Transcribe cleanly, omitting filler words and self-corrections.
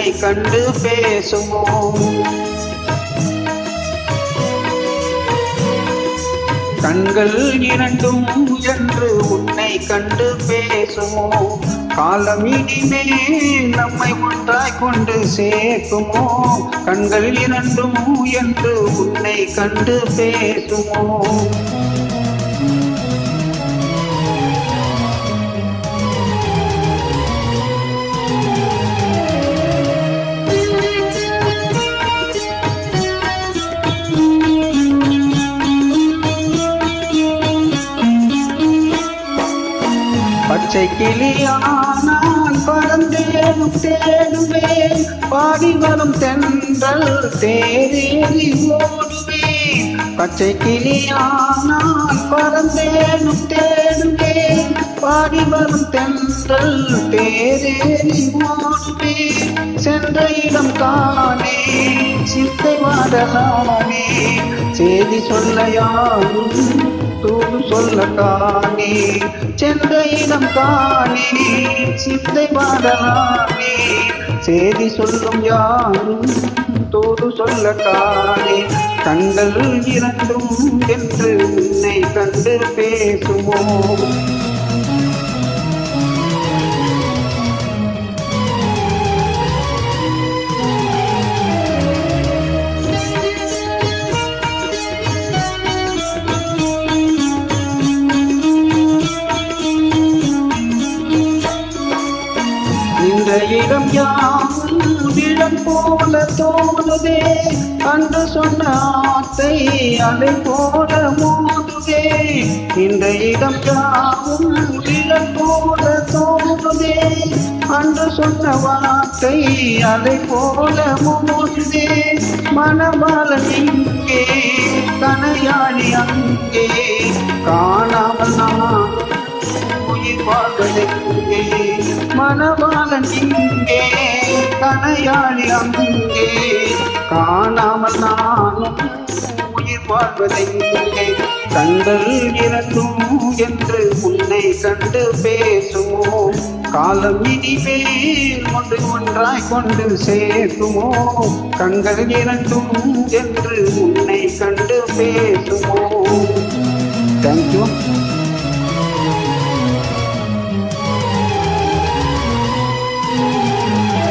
உன்னை கண்டு பேசுமோ? கண்கள் இரண்டும் என்று உன்னை கண்டு பேசுமோ? காலம் இனிமே நம்மை ஒன்றாய் கொண்டு சேர்க்குமோ? கண்கள் இரண்டும் என்று உன்னை கண்டு பேசுமோ? பச்சை கிளியானால் பறந்தேனும் தேடுவேன், பாடி வரும் தென்றல் தேரேறி ஓடுவேன். பச்சை கிளியானால் பறந்தேனும் தேடுவேன், பாடி வரும் தென்றல் தேரேறி ஓடுவேன். சென்ற இடம் காணே சித்தை வாடலானே, செய்தி சொல்ல யாரும் தூது சொல்ல காணே. சென்ற இடம் காணே சித்தை பாடலானே, செய்தி சொல்லும் யாரும் தூது சொல்ல காணே. கண்கள் இரண்டும் என்று உன்னை கண்டு பேசுமோ? இந்த இடம் யாவும் இடம் போல தோணுதே, அன்று சொன்ன ஆத்தை அலை போல மோதுதே. இந்த இடம் யாவும் இடம் போல தோணுதே, அன்று சொன்ன வார்த்தை அலை போல மோதுதே. மணவாளன் இங்கே கனையாளி அங்கே, காணாமல் நான் உயிர் வாழ்வதெங்கே. மணவாளன் இங்கே கனையாளி அங்கே, காணாமல் நானும் உயிர் வாழ்வதெங்கே. கண்கள் இரண்டும் என்று உன்னை கண்டு பேசுமோ? காலம் இனிமேல் ஒன்று ஒன்றாய் கொண்டு சேர்க்குமோ? கண்கள் இரண்டும் என்று உன்னை கண்டு பேசுமோ? தேங்க்யூ.